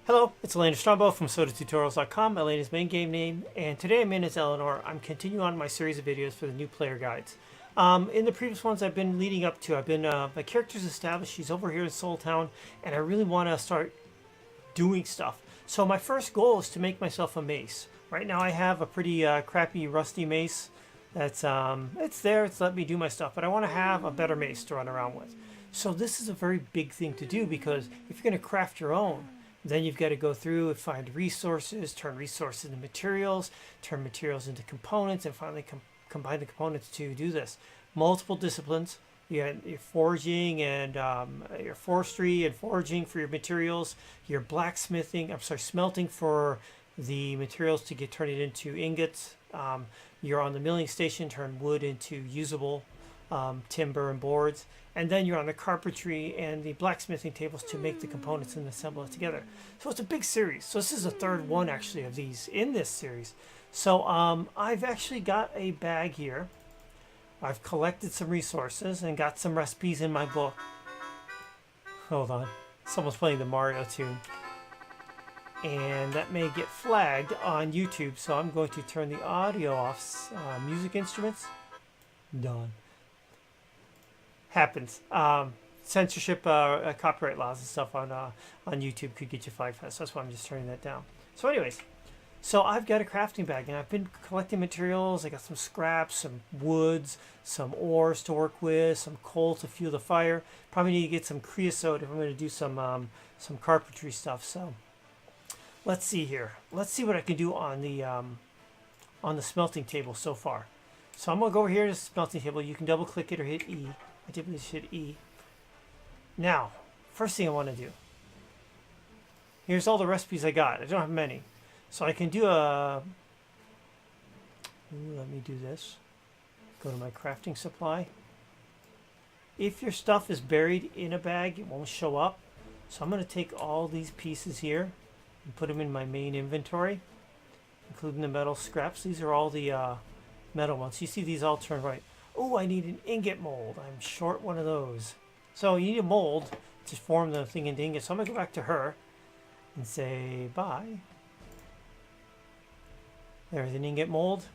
Hello, it's Elaina Strongbow from SodaTutorials.com, Elaina's main game name, and today I'm in as Eleanor. I'm continuing on my series of videos for the new player guides. In the previous ones I've been leading up to, my character's established, she's over here in Soul Town, and I really want to start doing stuff. So my first goal is to make myself a mace. Right now I have a pretty crappy rusty mace that's it's there, it's let me do my stuff, but I want to have a better mace to run around with. So this is a very big thing to do because if you're going to craft your own, then you've got to go through and find resources, turn resources into materials, turn materials into components, and finally combine the components to do this. Multiple disciplines. You got your forging and your forestry and foraging for your materials, your blacksmithing, smelting for the materials to turn it into ingots. You're on the milling station, turn wood into usable timber and boards. And then you're on the carpentry and the blacksmithing tables to make the components and assemble it together. So it's a big series. So this is the third one actually of these in this series. So I've actually got a bag here. I've collected some resources and got some recipes in my book. Hold on. Someone's playing the Mario tune. And that may get flagged on YouTube. So I'm going to turn the audio off. Music instruments. Done. Happens. Censorship, copyright laws and stuff on YouTube could get you flagged for that. So that's why I'm just turning that down. So anyways, so I've got a crafting bag and I've been collecting materials. I got some scraps, some woods, some ores to work with, some coal to fuel the fire. Probably need to get some creosote if I'm going to do some carpentry stuff. So let's see here. Let's see what I can do on the smelting table so far. So I'm going to go over here to the smelting table. You can double click it or hit E. I typically hit E. Now, first thing I want to do. Here's all the recipes I got. I don't have many. So I can do let me do this. Go to my crafting supply. If your stuff is buried in a bag, it won't show up. So I'm going to take all these pieces here and put them in my main inventory, including the metal scraps. These are all the metal ones. You see these all turn right. Oh, I need an ingot mold. I'm short one of those. So you need a mold to form the thing into ingot. So I'm going to go back to her and say bye. There's an ingot mold.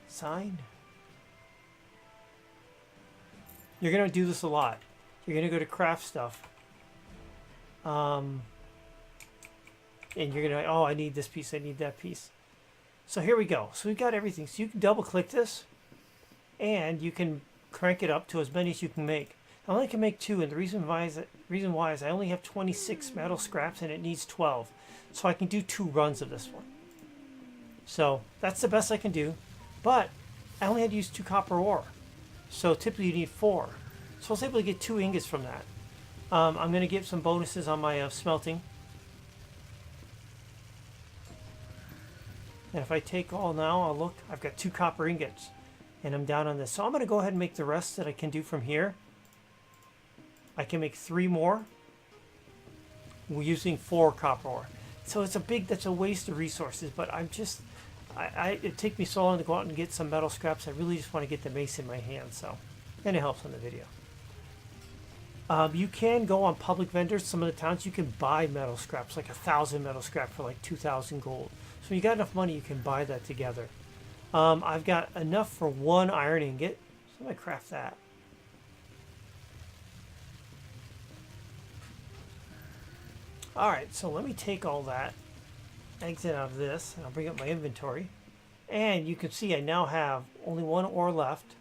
Sign. You're going to do this a lot. You're going to go to craft stuff. And you're going to, oh, I need this piece. I need that piece. So here we go. So we've got everything. So you can double click this and you can crank it up to as many as you can make. I only can make 2, and the reason why is I only have 26 metal scraps and it needs 12. So I can do 2 runs of this one. So that's the best I can do. But I only had to use 2 copper ore. So typically you need 4. So I was able to get 2 ingots from that. I'm going to get some bonuses on my smelting. And if I take all now, I'll look, I've got 2 copper ingots and I'm down on this. So I'm going to go ahead and make the rest that I can do from here. I can make 3 more. We're using 4 copper ore. So it's that's a waste of resources, but it takes me so long to go out and get some metal scraps. I really just want to get the mace in my hand, so, and it helps on the video. You can go on public vendors. Some of the towns you can buy metal scraps, like 1,000 metal scrap for like 2,000 gold. So when you got enough money, you can buy that together. I've got enough for 1 iron ingot, so I'm going to craft that. Alright, so let me take all that, exit out of this, and I'll bring up my inventory. And you can see I now have only 1 ore left.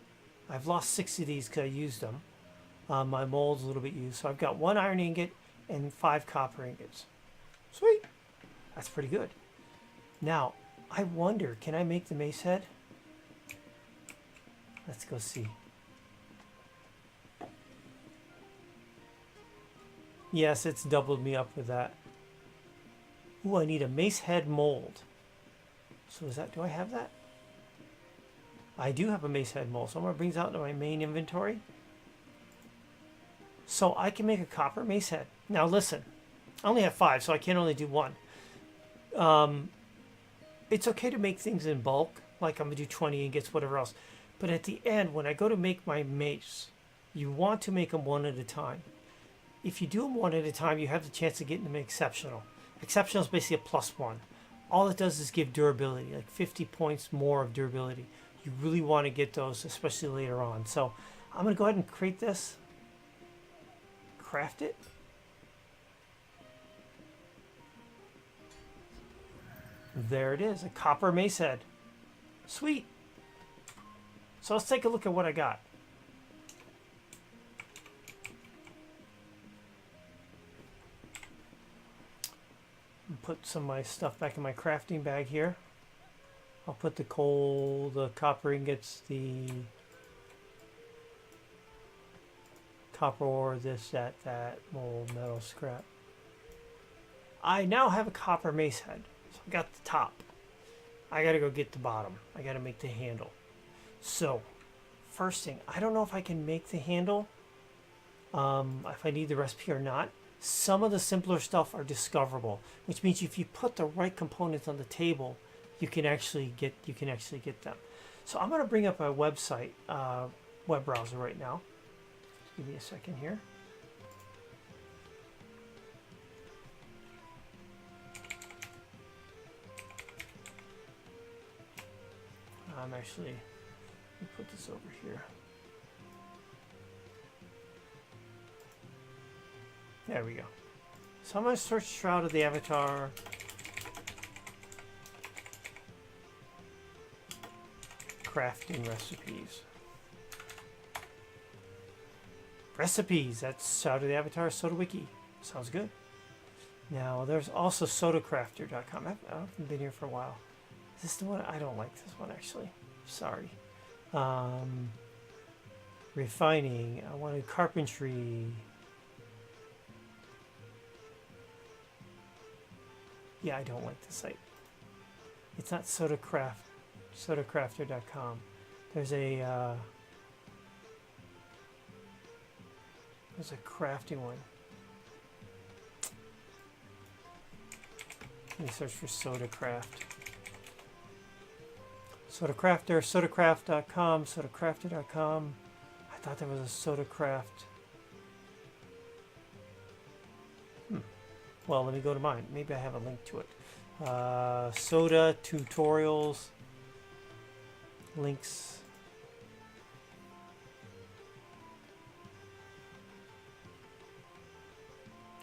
I've lost 6 of these because I used them. My mold's a little bit used. So I've got 1 iron ingot and 5 copper ingots. Sweet! That's pretty good. Now, I wonder, can I make the mace head? Let's go see. Yes, it's doubled me up with that. Ooh, I need a mace head mold. So do I have that? I do have a mace head mold. So I'm going to bring this out into my main inventory. So I can make a copper mace head. Now listen, I only have 5, so I can only do 1. It's okay to make things in bulk, like I'm going to do 20 ingots, whatever else. But at the end, when I go to make my mace, you want to make them one at a time. if you do them one at a time, you have the chance of getting them exceptional. Exceptional is basically a +1. All it does is give durability, like 50 points more of durability. You really want to get those, especially later on. So I'm going to go ahead and create this, craft it. There it is, a copper mace head. Sweet. So let's take a look at what I got. Put some of my stuff back in my crafting bag here. I'll put the coal, the copper ingots, the copper ore, this, that, mold, metal, scrap. I now have a copper mace head. So I got the top. I gotta go get the bottom. I gotta make the handle. So, first thing, I don't know if I can make the handle, if I need the recipe or not. Some of the simpler stuff are discoverable, which means if you put the right components on the table, you can actually get them. So I'm going to bring up a website, web browser right now. Give me a second here. Let me put this over here. There we go. So I'm going to search Shroud of the Avatar. Crafting recipes. Recipes. That's Shroud of the Avatar Soda Wiki. Sounds good. Now there's also sodacrafter.com. I haven't been here for a while. Is this the one? I don't like this one actually. Sorry. Refining. I wanted carpentry. Yeah, I don't like the site. It's not sodacrafter.com. There's a crafting one. Let me search for SodaCraft. SodaCrafter, sodacraft.com, sodacrafter.com. I thought there was a SodaCraft. Well, let me go to mine. Maybe I have a link to it. Soda tutorials. Links.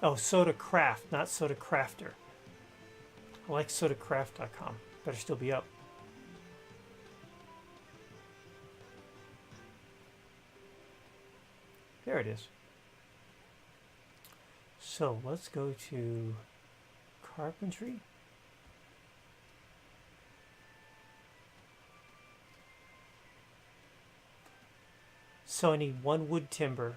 Oh, SodaCraft, not SodaCrafter. I like sodacraft.com. Better still be up. There it is. So let's go to Carpentry. So I need 1 wood timber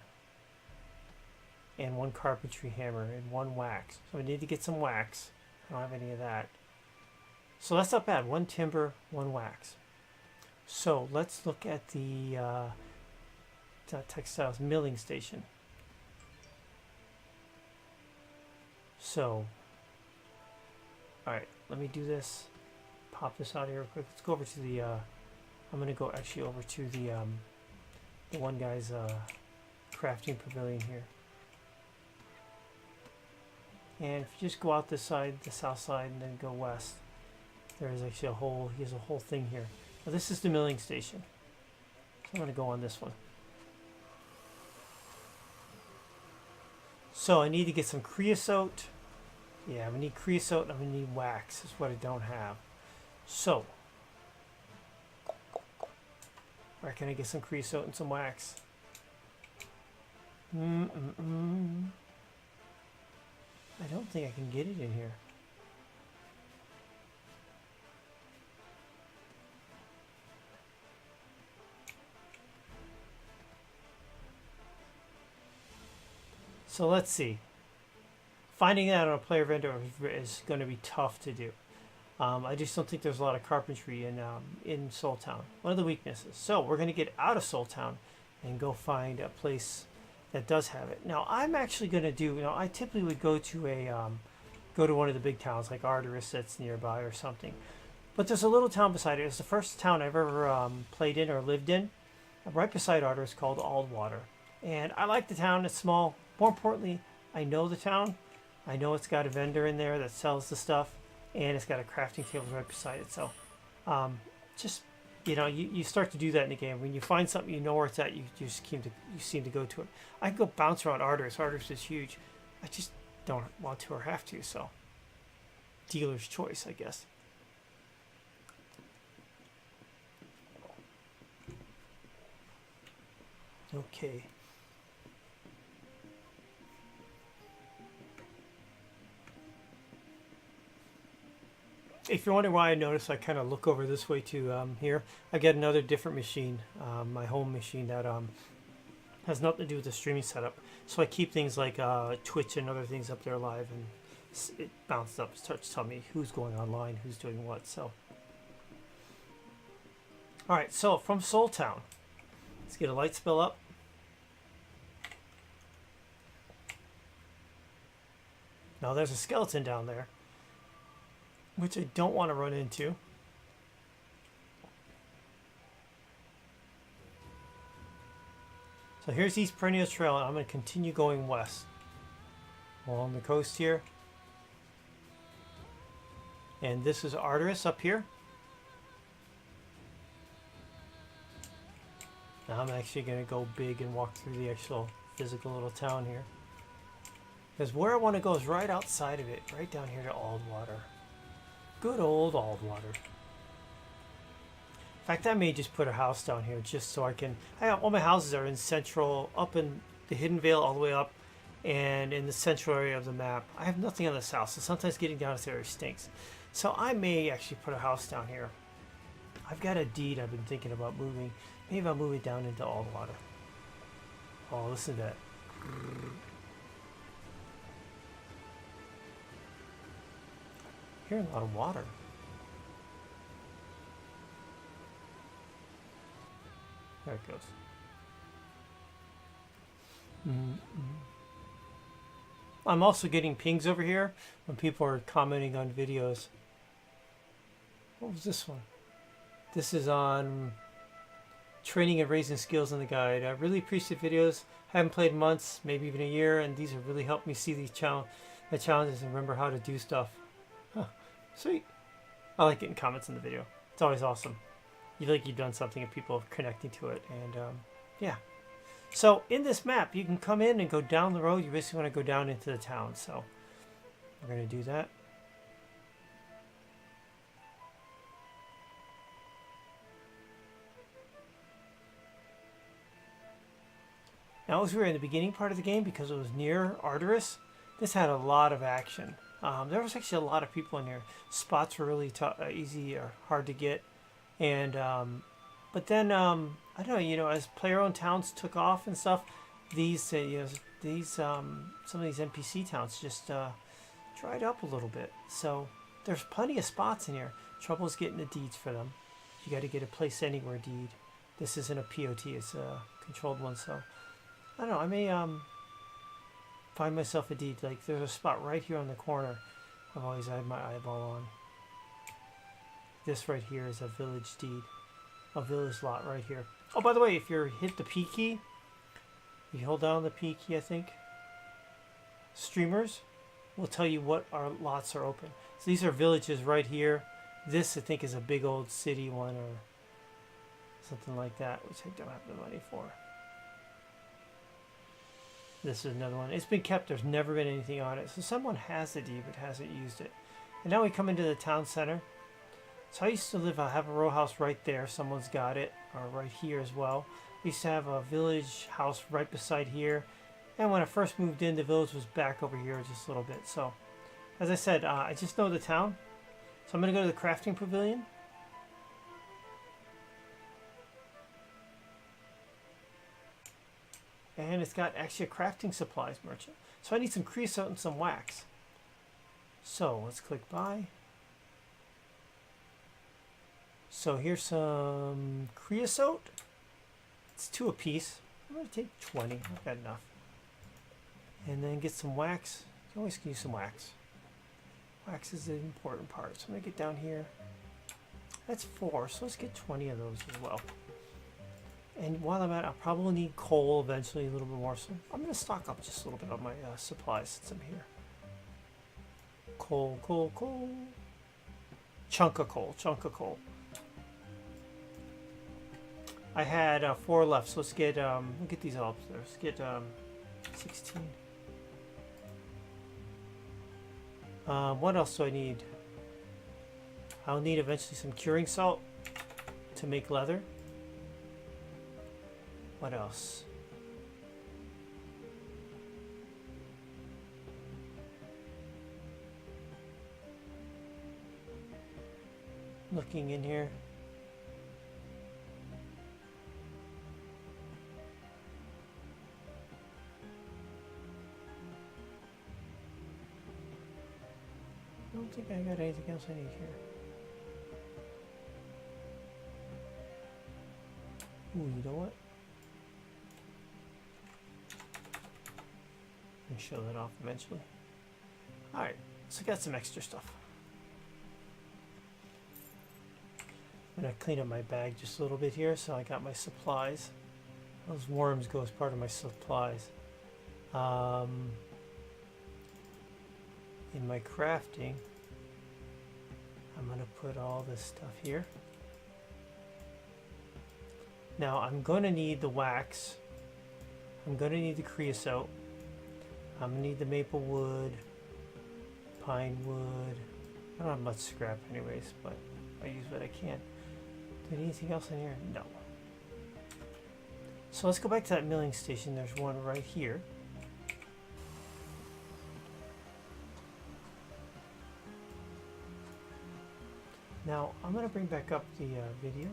and 1 carpentry hammer and 1 wax. So I need to get some wax. I don't have any of that. So that's not bad. 1 timber, 1 wax. So let's look at the Textiles milling station. So, alright, let me do this. Pop this out here real quick. Let's go over to the, I'm going to go actually over to the one guy's crafting pavilion here. And if you just go out this side, the south side, and then go west, there's actually he has a whole thing here. Now this is the milling station. So I'm going to go on this one. So I need to get some creosote. Yeah, we need creosote and I'm going to need wax. That's what I don't have. So, where can I get some creosote and some wax? I don't think I can get it in here. So let's see. Finding that on a player vendor is going to be tough to do. I just don't think there's a lot of carpentry in Soul Town. One of the weaknesses. So we're going to get out of Soul Town and go find a place that does have it. Now I'm actually going to do. I typically would go to one of the big towns like Arteris that's nearby or something. But there's a little town beside it. It's the first town I've ever played in or lived in, right beside Arteris, called Aldwater. And I like the town. It's small. More importantly, I know the town. I know it's got a vendor in there that sells the stuff, and it's got a crafting table right beside it. So, just you start to do that in the game. When you find something, you know where it's at. You seem to go to it. I can go bounce around Arteris. Arteris is huge. I just don't want to or have to. So, dealer's choice, I guess. Okay. If you're wondering why I notice, I kind of look over this way too. Here, I get another different machine, my home machine that has nothing to do with the streaming setup. So I keep things like Twitch and other things up there live, and it bounces up, starts to tell me who's going online, who's doing what. So, all right. So from Soul Town, let's get a light spell up. Now there's a skeleton down there, which I don't want to run into. So here's East Perennial Trail, and I'm going to continue going west along the coast here. And this is Arteris up here. Now I'm actually going to go big and walk through the actual physical little town here. Because where I want to go is right outside of it, right down here to Aldwater. Good old Aldwater. In fact, I may just put a house down here just so I can... all my houses are in central, up in the Hidden Vale all the way up, and in the central area of the map. I have nothing on the south, so sometimes getting down this area stinks. So I may actually put a house down here. I've got a deed I've been thinking about moving. Maybe I'll move it down into Aldwater. Oh, listen to that. Hearing a lot of water. There it goes. I'm also getting pings over here when people are commenting on videos. What was this one? This is on training and raising skills in the guide. I really appreciate videos. Haven't played in months, maybe even a year, and these have really helped me see these challenges and remember how to do stuff. Huh. Sweet. I like getting comments in the video. It's always awesome. You feel like you've done something and people are connecting to it. And yeah. So in this map, you can come in and go down the road. You basically want to go down into the town. So we're going to do that. Now as we were in the beginning part of the game, because it was near Arteris, this had a lot of action. There was actually a lot of people in here. Spots were really easy or hard to get, and but then I don't know. As player-owned towns took off and stuff, these some of these NPC towns just dried up a little bit. So there's plenty of spots in here. Trouble is getting the deeds for them. You got to get a place anywhere deed. This isn't a POT; it's a controlled one. So I don't know. I may find myself a deed. Like there's a spot right here on the corner I've always had my eyeball on. This right here is a village deed. A village lot right here. Oh, by the way, if you hit the P key, you hold down the P key, I think, streamers will tell you what our lots are open. So these are villages right here. This I think is a big old city one or something like that, which I don't have the money for. This is another one. It's been kept. There's never been anything on it. So someone has the deed but hasn't used it. And now we come into the town center. So I used to live, I have a row house right there. Someone's got it. Or right here as well. I used to have a village house right beside here. And when I first moved in, the village was back over here just a little bit. So, as I said, I just know the town. So I'm going to go to the crafting pavilion. And it's got actually a crafting supplies merchant. So I need some creosote and some wax. So let's click buy. So here's some creosote. It's 2 a piece. I'm going to take 20. I've got enough. And then get some wax. You always can use some wax. Wax is the important part. So I'm going to get down here. That's 4. So let's get 20 of those as well. And while I'm at it, I'll probably need coal eventually, a little bit more. So I'm going to stock up just a little bit on my supplies since I'm here. Coal, coal, coal. Chunk of coal, chunk of coal. I had 4 left, so let's get these all up there. Let's get 16. What else do I need? I'll need eventually some curing salt to make leather. What else? Looking in here. I don't think I got anything else I need here. Ooh, you know what? I'll show that off eventually. Alright, so I got some extra stuff. I'm going to clean up my bag just a little bit here, so I got my supplies. Those worms go as part of my supplies. In my crafting, I'm going to put all this stuff here. Now I'm going to need the wax. I'm going to need the creosote. I'm going to need the maple wood, pine wood. I don't have much scrap anyways, but I use what I can. Do I need anything else in here? No. So let's go back to that milling station. There's one right here. Now I'm going to bring back up the video.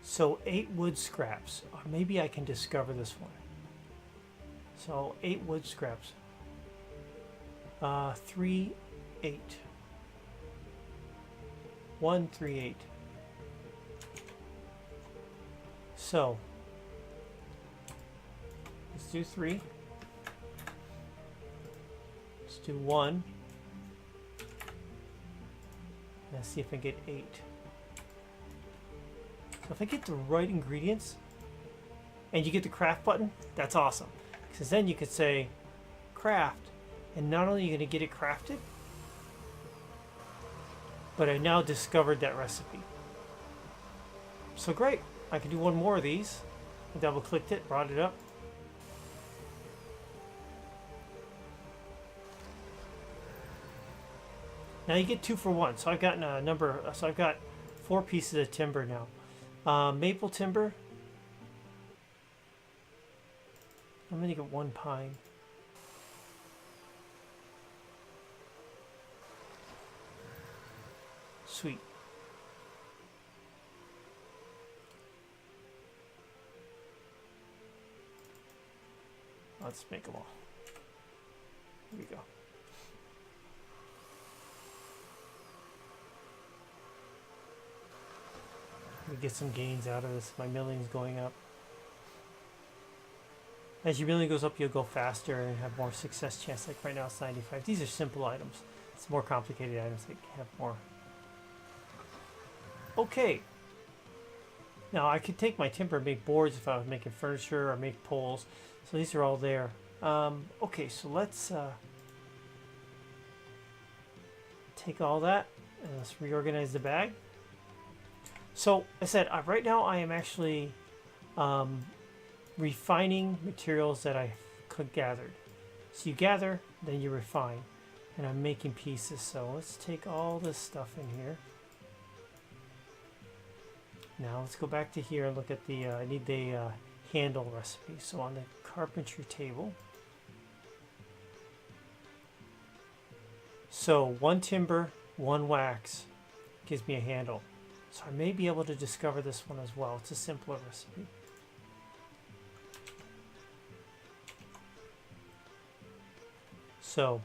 So 8 wood scraps, or maybe I can discover this one. So 8 wood scraps. 3, 8. 1, 3, 8. So let's do 3. Let's do 1. Let's see if I get 8. So if I get the right ingredients and you get the craft button, that's awesome. Because then you could say craft, and not only are you going to get it crafted, but I now discovered that recipe. So great. I can do one more of these. I double clicked it, brought it up. Now you get 2 for 1. So I've got I've got 4 pieces of timber now. Maple timber. I'm gonna get 1 pine. Sweet. Let's make them all. Here we go. We get some gains out of this. My milling's going up. As your milling goes up, you'll go faster and have more success chance. Like right now, it's 95. These are simple items. It's more complicated items that have more. Okay. Now I could take my timber and make boards if I was making furniture or make poles. So these are all there. Okay, so let's take all that and let's reorganize the bag. So I said right now I am actually refining materials that I gathered. So you gather, then you refine, and I'm making pieces. So let's take all this stuff in here. Now let's go back to here and look at the I need the handle recipe. So on the carpentry table, so 1 timber, 1 wax gives me a handle. So I may be able to discover this one as well. It's a simpler recipe. So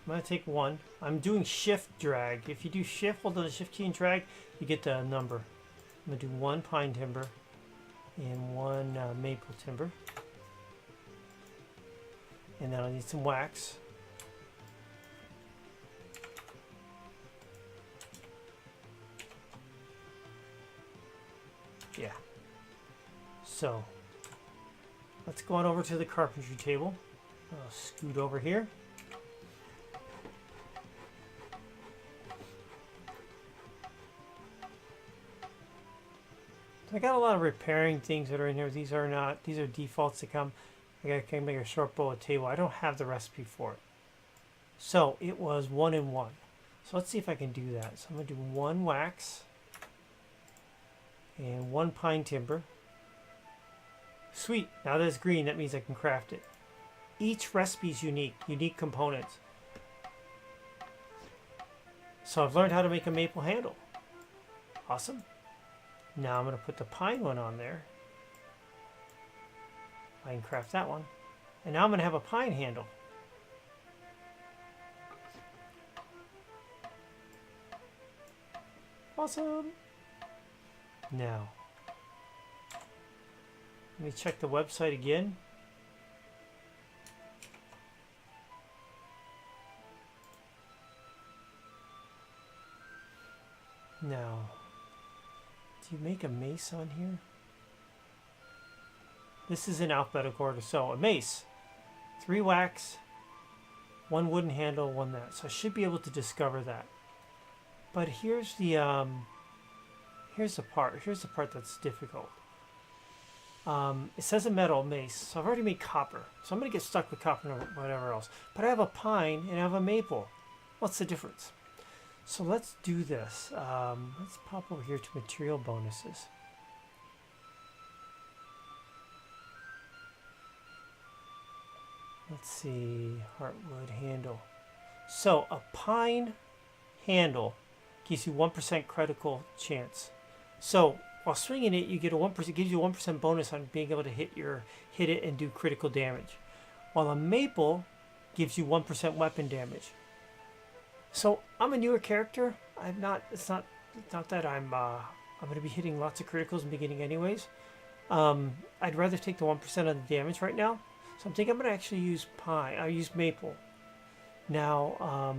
I'm going to take 1. I'm doing shift drag. If you do shift, hold on the shift key and drag, you get the number. I'm going to do 1 pine timber and 1 maple timber. And then I'll need some wax. Yeah. So, let's go on over to the carpentry table. I'll scoot over here. I got a lot of repairing things that are in here. These are defaults that come. I can make a short bow at table. I don't have the recipe for it. So it was 1 and 1. So let's see if I can do that. So I'm going to do 1 wax and 1 pine timber. Sweet. Now that it's green, that means I can craft it. Each recipe is unique components. So I've learned how to make a maple handle. Awesome. Now I'm going to put the pine one on there. I can craft that one. And now I'm going to have a pine handle. Awesome. Now, let me check the website again. Now, do you make a mace on here? This is in alphabetical order. So a mace, 3 wax, 1 wooden handle, 1 that. So I should be able to discover that. But here's the part. Here's the part that's difficult. It says a metal mace, so I've already made copper. So I'm going to get stuck with copper or whatever else. But I have a pine and I have a maple. What's the difference? So let's do this. Let's pop over here to material bonuses. Let's see, heartwood handle. So a pine handle gives you 1% critical chance. So while swinging it, you get a 1%. Gives you a 1% bonus on being able to hit it and do critical damage. While a maple gives you 1% weapon damage. So I'm a newer character. It's not that I'm going to be hitting lots of criticals in the beginning, anyways. I'd rather take the 1% of the damage right now. So I'm thinking I'm going to actually use pine. I'll use maple. Now,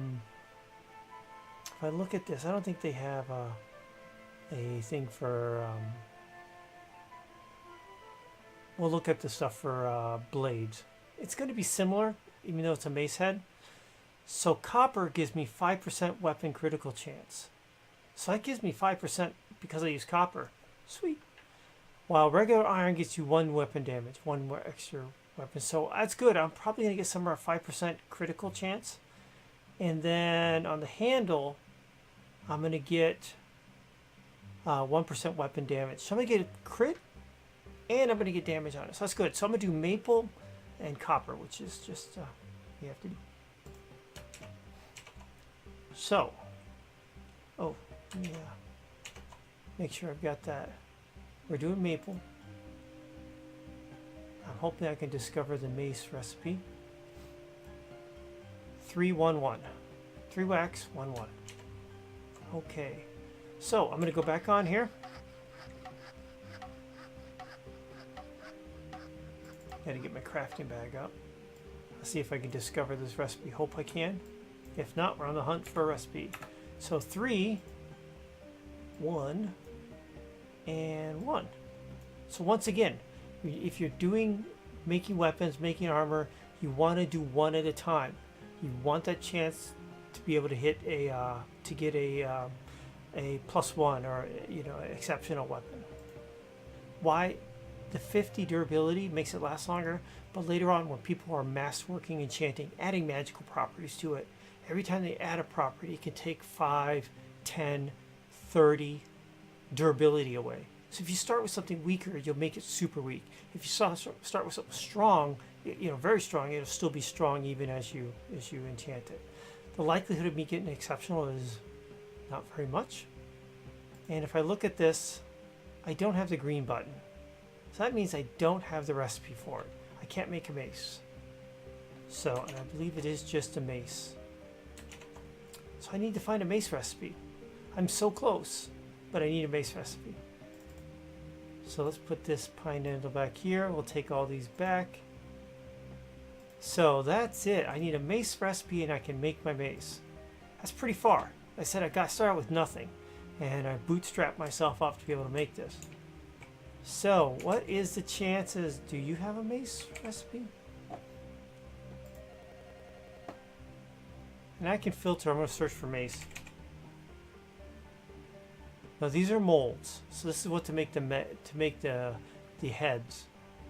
if I look at this, I don't think they have a thing for. We'll look at the stuff for blades. It's going to be similar, even though it's a mace head. So copper gives me 5% weapon critical chance. So that gives me 5% because I use copper. Sweet. While regular iron gets you 1 weapon damage, 1 more extra weapon. So that's good. I'm probably going to get somewhere 5% critical chance. And then on the handle, I'm going to get 1% weapon damage. So I'm going to get a crit and I'm going to get damage on it. So that's good. So I'm going to do maple and copper, which is just you have to do. So, oh, yeah, make sure I've got that. We're doing maple. I'm hoping I can discover the mace recipe. 3-1-1. 3 wax, 1-1. Okay, so I'm going to go back on here. Got to get my crafting bag up. Let's see if I can discover this recipe. Hope I can. If not, we're on the hunt for a recipe. So 3, 1, and 1. So once again, if you're making weapons, making armor, you want to do 1 at a time. You want that chance to be able to hit to get a +1 or an exceptional weapon. Why? The 50 durability makes it last longer, but later on when people are masterworking, enchanting, adding magical properties to it, every time they add a property, it can take 5, 10, 30 durability away. So if you start with something weaker, you'll make it super weak. If you start with something strong, very strong, it'll still be strong even as you enchant it. The likelihood of me getting exceptional is not very much. And if I look at this, I don't have the green button. So that means I don't have the recipe for it. I can't make a mace. So, and I believe it is just a mace. So I need to find a mace recipe. I'm so close, but I need a mace recipe. So let's put this pine handle back here. We'll take all these back. So that's it. I need a mace recipe and I can make my mace. That's pretty far. I said I got started with nothing, and I bootstrapped myself up to be able to make this. So, what is the chances? Do you have a mace recipe? And I can filter. I'm going to search for mace. Now these are molds. So this is what to make the heads.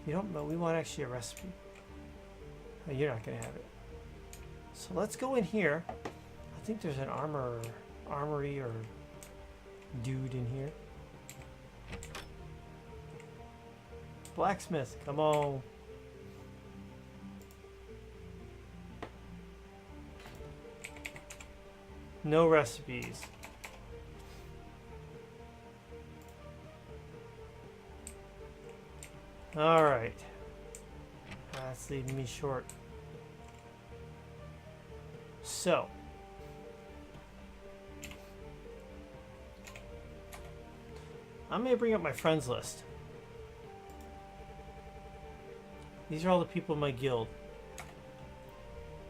You don't know. We want actually a recipe. Oh, you're not going to have it. So let's go in here. I think there's an armory or dude in here. Blacksmith, come on. No recipes. All right. That's leaving me short. So. I'm going to bring up my friends list. These are all the people in my guild.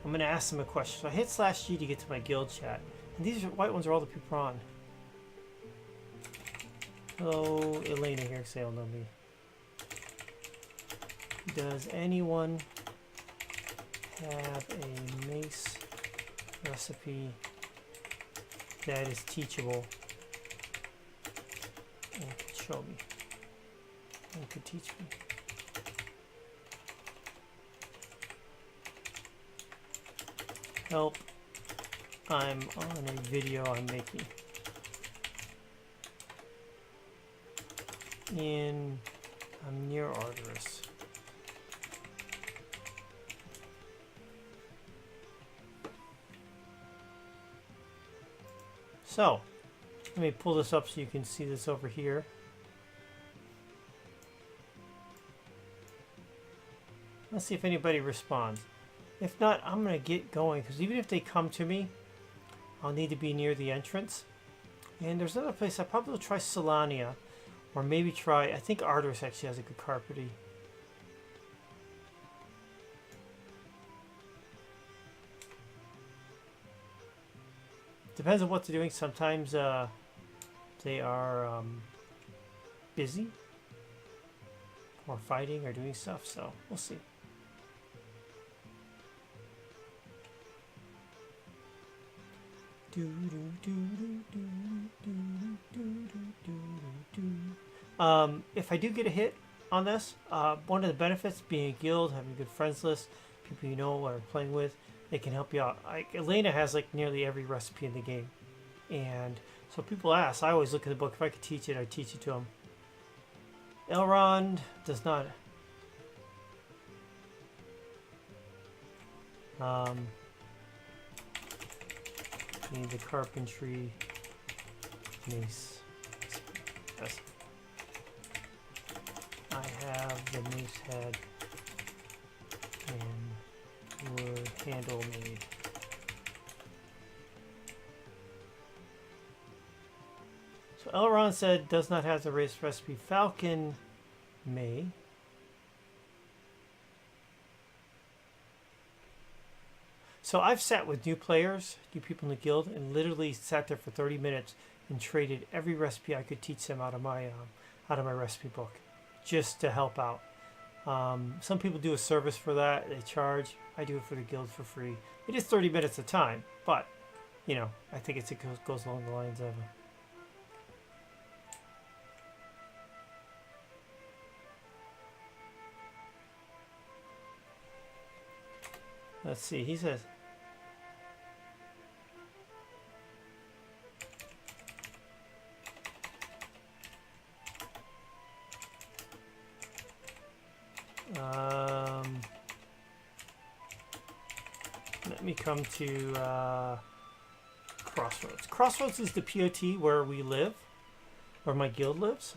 I'm going to ask them a question. So I hit /G to get to my guild chat. And these white ones are all the people on. Hello, Elaina here, because they all know me. Does anyone have a mace recipe that is teachable and could show me and could teach me? Help, I'm on a video I'm making. I'm near Arteris. So, let me pull this up so you can see this over here. Let's see if anybody responds. If not, I'm going to get going, because even if they come to me, I'll need to be near the entrance. And there's another place I probably will try Solania, or maybe try, I think Arteris actually has a good carpentry. Depends on what they're doing. Sometimes they are busy or fighting or doing stuff, so we'll see. If I do get a hit on this, one of the benefits being a guild, having a good friends list, people you know or playing with, they can help you out. Elaina has like nearly every recipe in the game, and so people ask. I always look at the book. If I could teach it, I'd teach it to them. Elrond does not. Need the carpentry mace. Yes. I have the mace head and wood handle made. So Elrond said does not have the race recipe. Falcon may. So I've sat with new players, new people in the guild, and literally sat there for 30 minutes and traded every recipe I could teach them out of my recipe book, just to help out. Some people do a service for that; they charge. I do it for the guild for free. It is 30 minutes of time, but you know, I think it goes along the lines of. Let's see. He says. Let me come to Crossroads. Crossroads is the POT where we live, where my guild lives.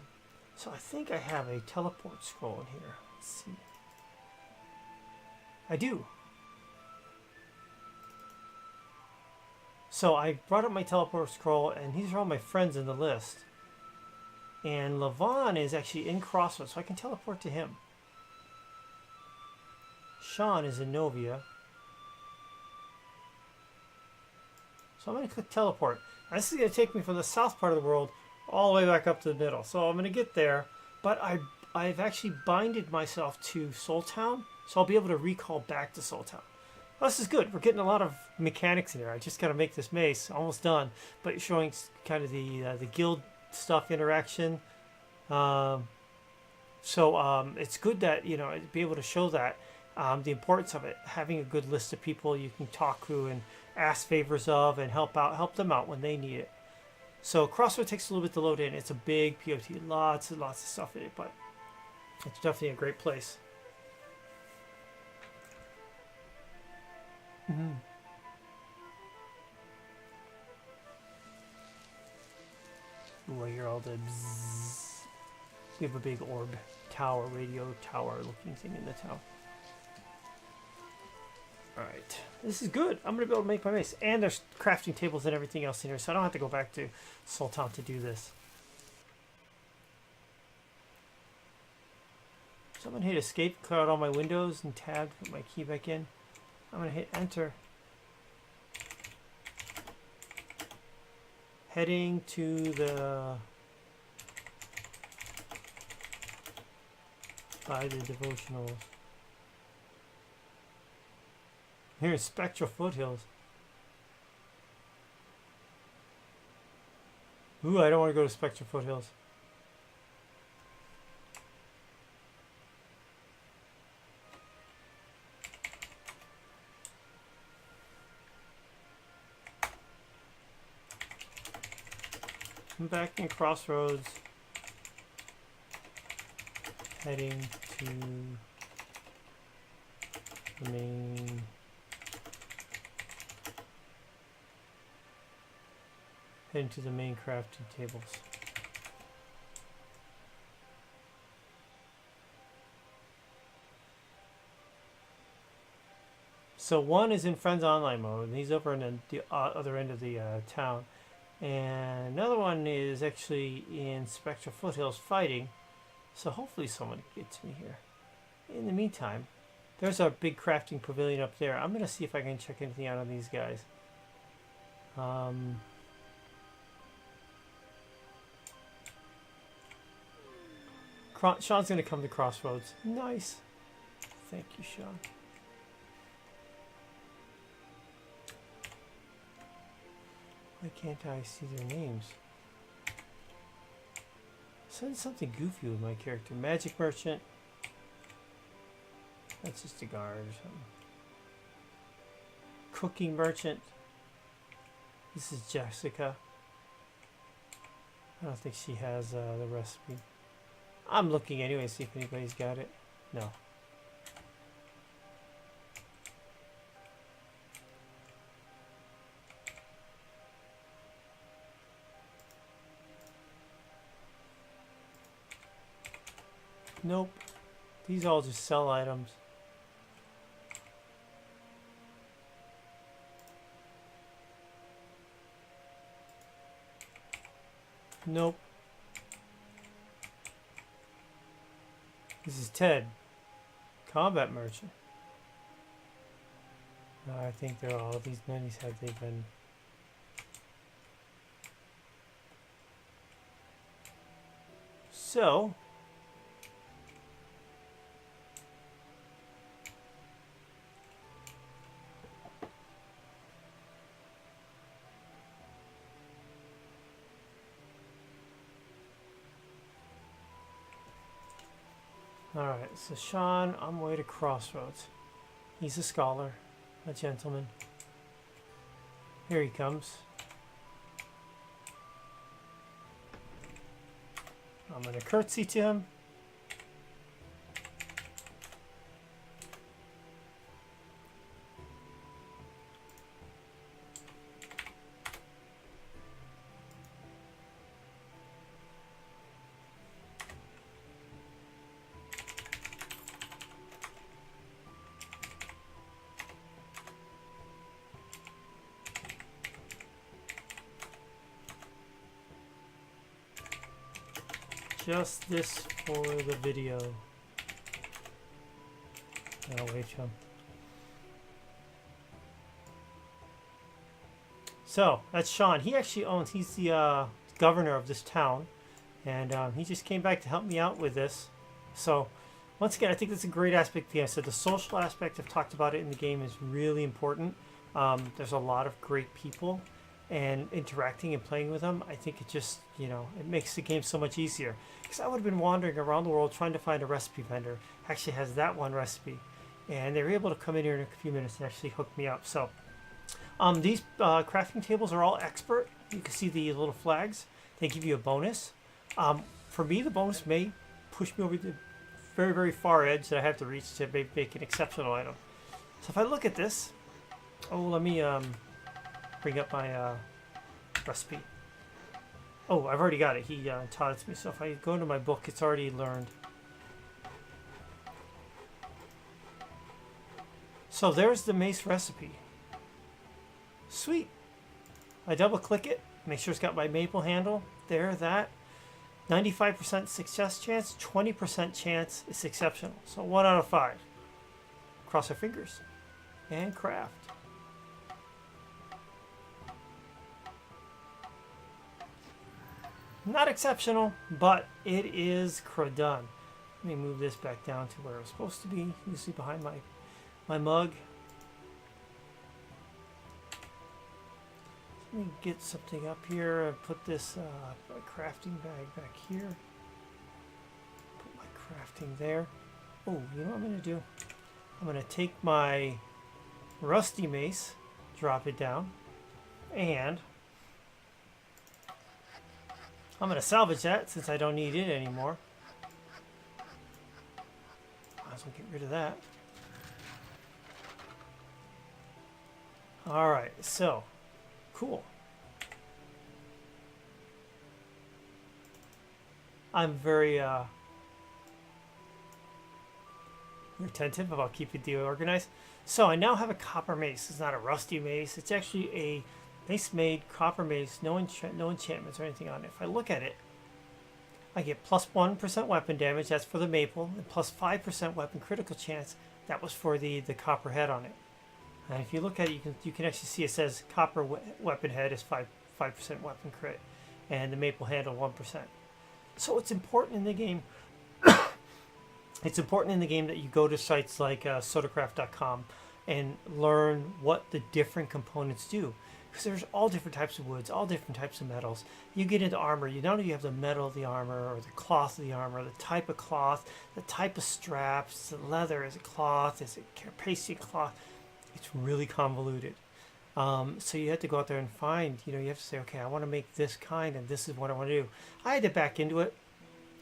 So I think I have a teleport scroll in here. Let's see. I do. So I brought up my teleport scroll, and these are all my friends in the list. And Levon is actually in Crossroads, so I can teleport to him. Sean is in Novia. So I'm going to click teleport. Now, this is going to take me from the south part of the world all the way back up to the middle. So I'm going to get there, but I've actually binded myself to Soul Town, so I'll be able to recall back to Soul Town. Well, this is good. We're getting a lot of mechanics in here. I just got to make this mace. Almost done, but showing kind of the guild stuff interaction. It's good that, you know, be able to show that the importance of it, having a good list of people you can talk to and ask favors of and help them out when they need it. So Crossroad takes a little bit to load in. It's a big POT, lots and lots of stuff in it, but it's definitely a great place. Ooh, I hear all the bzzz. We have a big orb tower, radio tower looking thing in the town. Alright, this is good. I'm going to be able to make my mace. And there's crafting tables and everything else in here, so I don't have to go back to Sultan to do this. So I'm going to hit escape, clear out all my windows, and tab, put my key back in. I'm going to hit enter. Heading to the... by the devotionals. Here in Spectral Foothills. Ooh, I don't want to go to Spectral Foothills. I'm back in Crossroads. Heading to the main... heading to the main crafting tables. So one is in Friends Online mode, and he's over in the other end of the town. And another one is actually in Spectral Foothills fighting. So hopefully someone gets me here. In the meantime, there's our big crafting pavilion up there. I'm going to see if I can check anything out on these guys. Sean's going to come to Crossroads. Nice. Thank you, Sean. Why can't I see their names? Said something goofy with my character. Magic Merchant. That's just a guard or something. Cooking Merchant. This is Jessica. I don't think she has the recipe. I'm looking anyway, see if anybody's got it. No. Nope. These all just sell items. Nope. This is Ted. Combat Merchant. I think they're all, these minis have they been... So... Alright, so Sean, on my way to Crossroads. He's a scholar, a gentleman. Here he comes. I'm going to curtsy to him. Just this for the video. I'll wave to him. So that's Sean. He actually owns. He's the governor of this town, and he just came back to help me out with this. So once again, I think that's a great aspect of the game. So the social aspect, I've talked about it in the game, is really important. There's a lot of great people, and interacting and playing with them, I think it just, it makes the game so much easier. Because I would have been wandering around the world trying to find a recipe vendor. Actually has that one recipe, and they were able to come in here in a few minutes and actually hook me up. So these crafting tables are all expert. You can see the little flags. They give you a bonus. For me, the bonus may push me over the very, very far edge that I have to reach to make an exceptional item. So if I look at this, let me bring up my recipe. Oh, I've already got it. He taught it to me. So if I go into my book, it's already learned. So there's the mace recipe. Sweet. I double click it, make sure it's got my maple handle. There, that. 95% success chance, 20% chance it's exceptional. So 1 out of 5. Cross our fingers. And craft. Not exceptional, but it is done. Let me move this back down to where it's supposed to be. You see behind my mug. Let me get something up here and put this crafting bag back here. Put my crafting there. Oh, you know what I'm going to do? I'm going to take my rusty mace, drop it down, and I'm going to salvage that since I don't need it anymore. Might as well get rid of that. Alright, so cool. I'm very attentive about keeping the organized. So I now have a copper mace. It's not a rusty mace. It's actually a mace-made copper mace. No enchantments or anything on it. If I look at it, I get plus 1% weapon damage. That's for the maple, and plus 5% weapon critical chance. That was for the copper head on it. And if you look at it, you can actually see it says copper weapon head is 5% weapon crit, and the maple handle 1%. So it's important in the game. It's important in the game that you go to sites like sodacraft.com and learn what the different components do. Because there's all different types of woods, all different types of metals. You get into armor, you not only have the metal of the armor, or the cloth of the armor, the type of cloth, the type of straps, the leather, is it cloth, is it Carpentry cloth? It's really convoluted. So you have to go out there and find, you have to say, okay, I want to make this kind, and this is what I want to do. I had to back into it.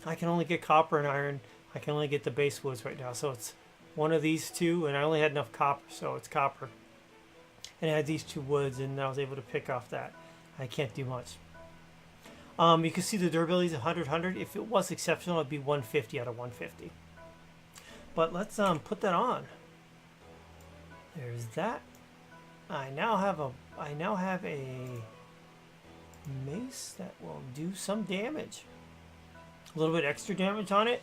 I can only get copper and iron. I can only get the base woods right now. So it's one of these two, and I only had enough copper, so it's copper. And I had these two woods, and I was able to pick off that. I can't do much. You can see the durability is 100. If it was exceptional, it'd be 150 out of 150. But let's put that on. There's that. I now have a mace that will do some damage. A little bit extra damage on it.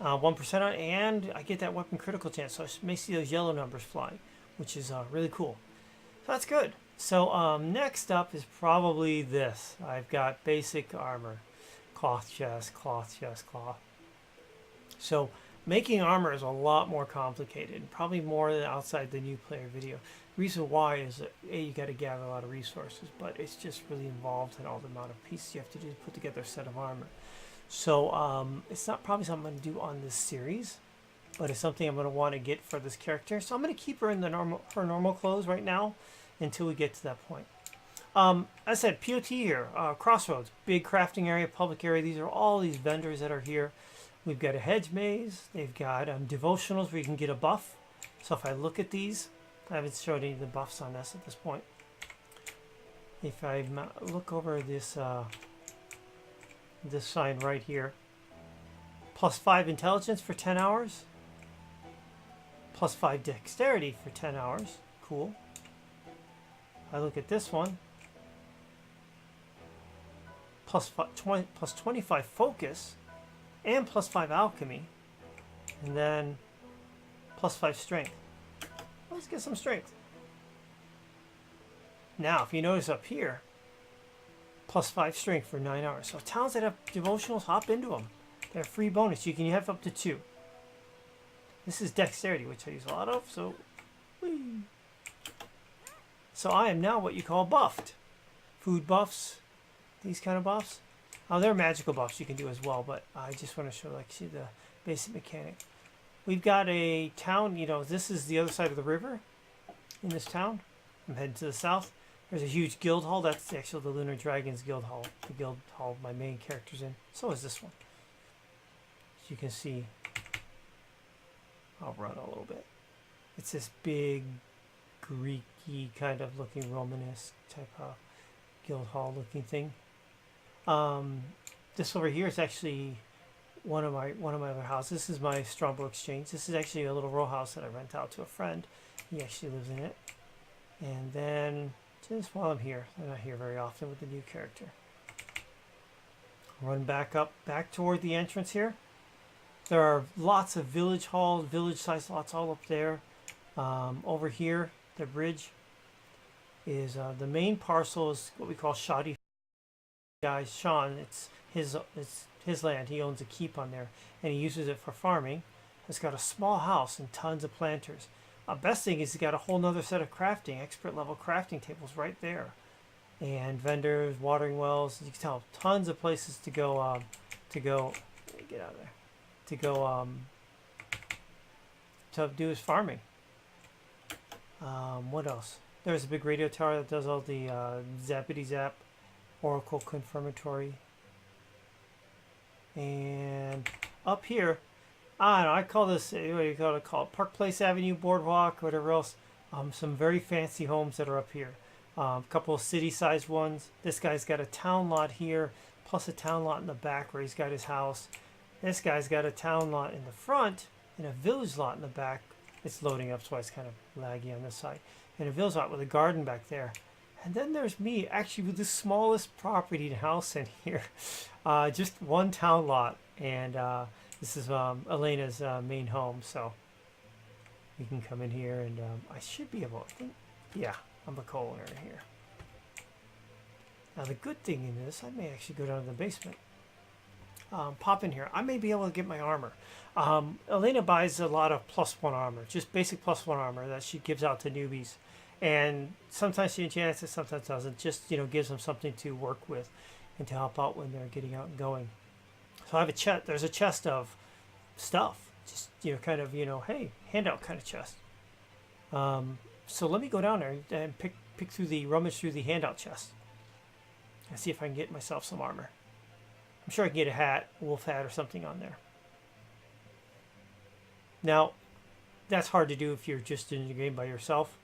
1% on it, and I get that weapon critical chance. So I may see those yellow numbers fly, which is really cool. So that's good. So next up is probably this. I've got basic armor. Cloth chest, cloth chest, cloth. So making armor is a lot more complicated, probably more than outside the new player video. The reason why is that you got to gather a lot of resources, but it's just really involved in all the amount of pieces you have to do to put together a set of armor. So it's not probably something I'm going to do on this series, but it's something I'm going to want to get for this character. So I'm going to keep her in her normal clothes right now until we get to that point. As I said, POT here, Crossroads, big crafting area, public area. These are all these vendors that are here. We've got a hedge maze. They've got devotionals where you can get a buff. So if I look at these, I haven't showed any of the buffs on this at this point. If I look over this this sign right here, plus 5 intelligence for 10 hours, plus 5 dexterity for 10 hours. Cool. I look at this one, plus 25 focus and plus 5 alchemy, and then plus 5 strength. Let's get some strength. Now, if you notice up here, plus 5 strength for 9 hours. So towns that have devotionals, hop into them. They're a free bonus. You can have up to 2. This is dexterity, which I use a lot of, so whee. So I am now what you call buffed. Food buffs, these kind of buffs. Oh, there are magical buffs you can do as well, but I just want to show, like, see the basic mechanic. We've got a town, you know, this is the other side of the river in this town. I'm heading to the south. There's a huge guild hall. That's actually the Lunar Dragons guild hall. The guild hall my main character's in. So is this one. As you can see, I'll run a little bit. It's this big Greek-y kind of looking Romanesque type of guild hall looking thing. This over here is actually one of my other houses. This is my Strongbow exchange. This is actually a little row house that I rent out to a friend. He actually lives in it. And then just while I'm here, I'm not here very often with the new character. Run back toward the entrance here. There are lots of village halls, village-sized lots all up there. Over here, the bridge is the main parcel is what we call Shoddy Guys. Sean, it's his land. He owns a keep on there, and he uses it for farming. It's got a small house and tons of planters. Best thing is he's got a whole nother set of crafting, expert level crafting tables right there, and vendors, watering wells. You can tell tons of places to go. Get out of there. To do his farming. What else? There's a big radio tower that does all the zappity zap, Oracle confirmatory, and up here, I don't know, I call this, what do you call it, Park Place Avenue Boardwalk, whatever else. Some very fancy homes that are up here. A couple of city-sized ones. This guy's got a town lot here, plus a town lot in the back where he's got his house. This guy's got a town lot in the front and a village lot in the back. It's loading up, so it's kind of laggy on this side. And a village lot with a garden back there. And then there's me, actually, with the smallest property and house in here. Just one town lot. And this is Elaina's main home, so you can come in here, and I should be able, I think, yeah, I'm a co-owner here. Now the good thing in this, I may actually go down to the basement. Pop in here. I may be able to get my armor. Elaina buys a lot of +1 armor, just basic +1 armor that she gives out to newbies. And sometimes she enchants it, sometimes doesn't. Just, gives them something to work with and to help out when they're getting out and going. So I have a chest. There's a chest of stuff. Just, kind of, hey, handout kind of chest. So let me go down there and rummage through the handout chest and see if I can get myself some armor. I'm sure I can get a hat, a wolf hat or something on there. Now, that's hard to do if you're just in the game by yourself.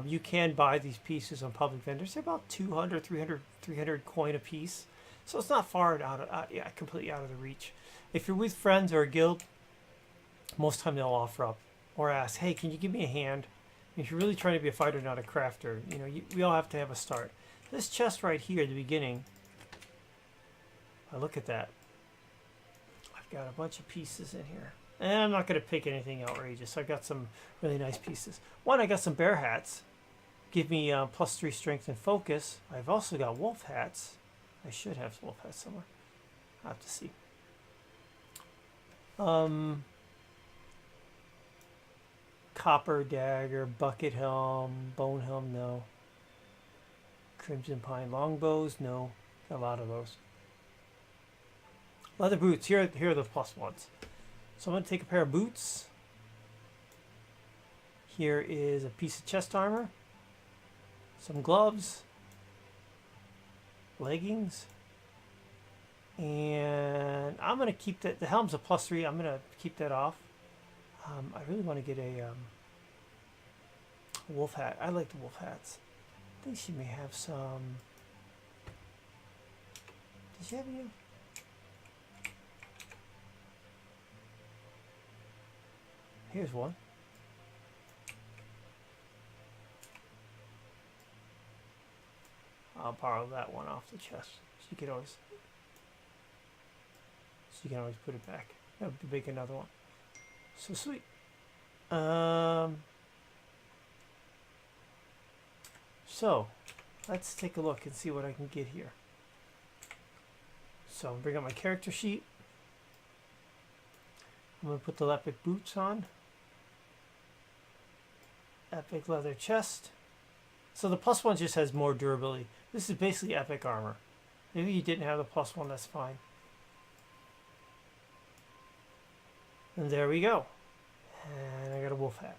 You can buy these pieces on public vendors. They're about 200, 300 coin a piece. So it's not far completely out of the reach. If you're with friends or a guild, most of the time they'll offer up or ask, hey, can you give me a hand? If you're really trying to be a fighter, not a crafter, we all have to have a start. This chest right here at the beginning, look at that. I've got a bunch of pieces in here. And I'm not going to pick anything outrageous. I've got some really nice pieces. One, I got some bear hats. Give me +3 strength and focus. I've also got wolf hats. I should have wolf hats somewhere. I'll have to see. Copper dagger, bucket helm, bone helm, no. Crimson pine longbows, no. Got a lot of those. Leather boots, here are the +1s. So I'm going to take a pair of boots. Here is a piece of chest armor. Some gloves. Leggings. And I'm going to keep that. The helm's a +3. I'm going to keep that off. I really want to get a wolf hat. I like the wolf hats. I think she may have some. Does she have any? Here's one. I'll borrow that one off the chest. She can always put it back. I'll make another one. So sweet. So let's take a look and see what I can get here. So I'm gonna bring up my character sheet. I'm gonna put the epic boots on. Epic leather chest. So the +1 just has more durability. This is basically epic armor. Maybe you didn't have the +1, that's fine. And there we go. And I got a wolf hat.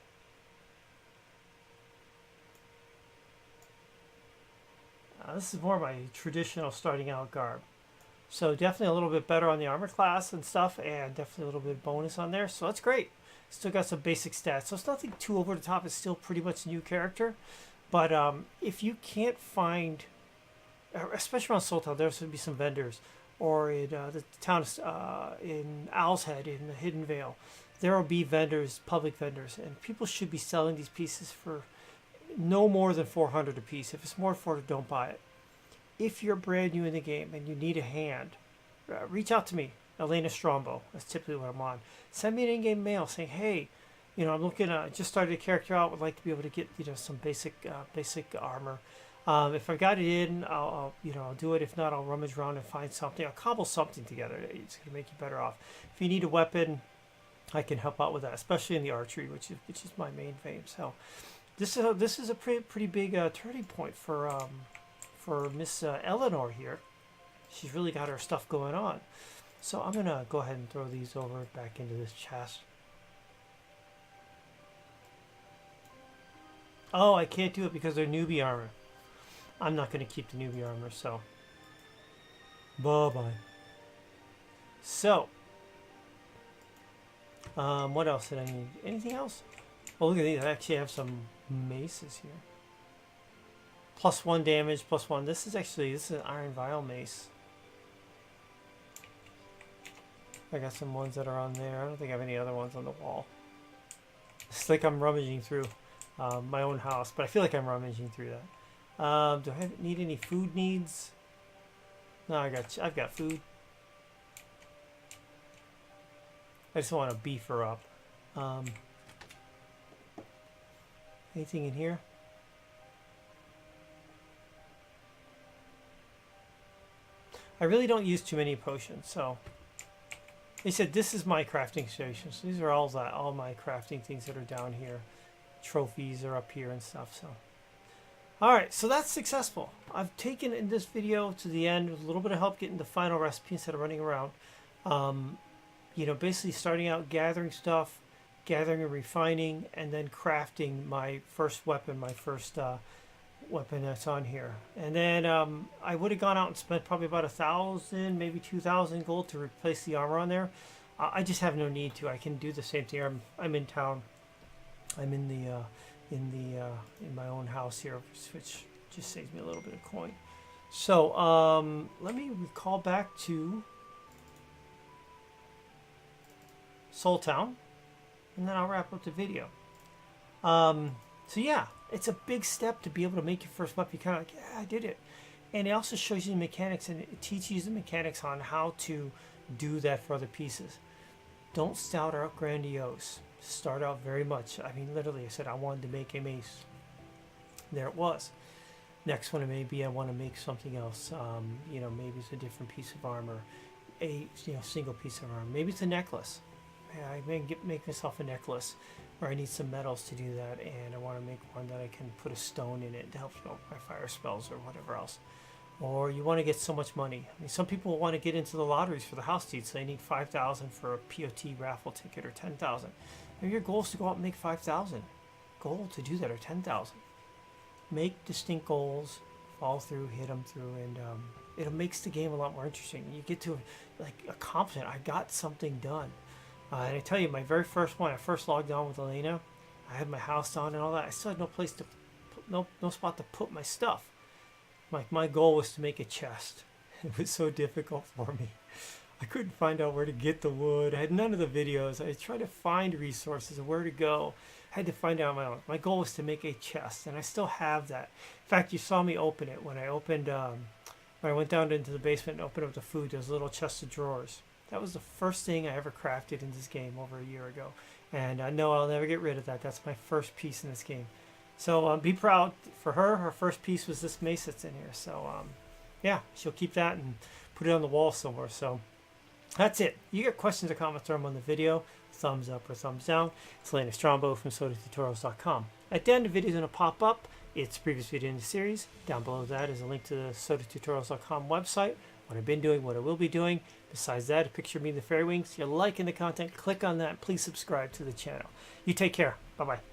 This is more my traditional starting out garb. So definitely a little bit better on the armor class and stuff, and definitely a little bit of bonus on there. So that's great. Still got some basic stats. So it's nothing too over the top. It's still pretty much a new character. But if you can't find, especially around Sultan, there's going to be some vendors. Or in the town in Owl's Head, in the Hidden Vale, there will be vendors, public vendors. And people should be selling these pieces for no more than 400 a piece. If it's more than 400, don't buy it. If you're brand new in the game and you need a hand, reach out to me, Elaina Strongbow. That's typically what I'm on. Send me an in-game mail saying, hey, you know, I'm looking just started a character out, would like to be able to get, you know, some basic armor. If I got it in, I'll do it. If not, I'll rummage around and find something. I'll cobble something together. It's going to make you better off. If you need a weapon, I can help out with that, especially in the archery, which is my main vein. So this is a pretty big turning point for Miss Eleanor here. She's really got her stuff going on. So I'm gonna go ahead and throw these over back into this chest. Oh, I can't do it because they're newbie armor. I'm not gonna keep the newbie armor, so bye-bye. So what else did I need? Anything else? Oh, look at these. I actually have some maces here. +1 damage, +1. This is an iron vial mace. I got some ones that are on there. I don't think I have any other ones on the wall. It's like I'm rummaging through my own house, but I feel like I'm rummaging through that. Do I need any food needs? No, I've got food. I just want to beef her up. Anything in here? I really don't use too many potions, so they said this is my crafting station. So these are all my crafting things that are down here. Trophies are up here and stuff. So, all right, so that's successful. I've taken in this video to the end with a little bit of help getting the final recipe instead of running around. You know, basically starting out gathering stuff, gathering and refining, and then crafting my first weapon, my first weapon that's on here. And then I would have gone out and spent probably about 1,000, maybe 2,000 gold to replace the armor on there. I just have no need to. I can do the same thing. I'm in town. I'm in my own house here, which just saves me a little bit of coin. So let me recall back to Soul Town, and then I'll wrap up the video. So yeah, it's a big step to be able to make your first weapon. You're kind of like, yeah, I did it. And it also shows you the mechanics, and it teaches you the mechanics on how to do that for other pieces. Don't start out grandiose. Start out very much. I mean, literally, I said I wanted to make a mace. There it was. Next one, maybe I want to make something else. You know, maybe it's a different piece of armor, a single piece of armor. Maybe it's a necklace. I may make myself a necklace, or I need some metals to do that, and I want to make one that I can put a stone in it to help my fire spells or whatever else. Or you want to get so much money. I mean, some people want to get into the lotteries for the house deeds, so they need 5,000 for a POT raffle ticket, or 10,000. Maybe your goal is to go out and make 5,000 gold to do that, or 10,000. Make distinct goals, follow through, hit them through, and it makes the game a lot more interesting. You get to accomplish it. I got something done. And I tell you, my very first one, I first logged on with Elaina. I had my house on and all that. I still had no place to, no spot to put my stuff. My goal was to make a chest. It was so difficult for me. I couldn't find out where to get the wood. I had none of the videos. I tried to find resources and where to go. I had to find out on my own. My goal was to make a chest, and I still have that. In fact, you saw me open it when I opened, when I went down into the basement and opened up the food. There's a little chest of drawers. That was the first thing I ever crafted in this game over a year ago. And no, I'll never get rid of that. That's my first piece in this game. So be proud for her. Her first piece was this mace that's in here. So yeah, she'll keep that and put it on the wall somewhere. So that's it. You get questions or comments, throw them on the video. Thumbs up or thumbs down. It's Elaina Strongbow from SodaTutorials.com. At the end, the video is going to pop up. It's previous video in the series. Down below that is a link to the SodaTutorials.com website. What I've been doing, what I will be doing. Besides that, a picture of me in the fairy wings. If you're liking the content, click on that. Please subscribe to the channel. You take care. Bye-bye.